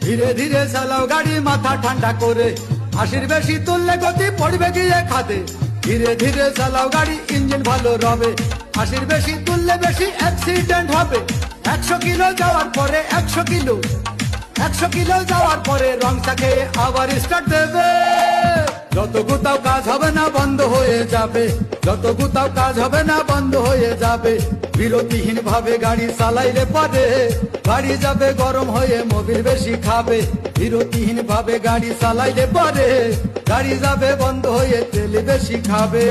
ধীরে ধীরে চালাও গাড়ি মাথা ঠান্ডা করে, 80 বেশি তুললে গতি পড়বে গিয়ে খাদে। ধীরে ধীরে চালাও গাড়ি, ইঞ্জিন ভালো রবে, 80 বেশি তুললে বেশি অ্যাক্সিডেন্ট হবে। 100 কিলো যাওয়ার পরে 100 কিলো যাওয়ার পরে রং চাকে আবার স্টার্ট দেবে। যত গুতাও কাজ হবে না বন্ধ হয়ে যাবে, যত গুতাও কাজ হবে না বন্ধ হয়ে যাবে। বিরতিহীন ভাবে গাড়ি চালাইলে পরে গাড়ি যাবে গরম হয়ে, মোবিল বেশি খাবে। বিরতিহীন ভাবে গাড়ি চালাইলে পরে গাড়ি যাবে বন্ধ হয়ে, তেল বেশি খাবে।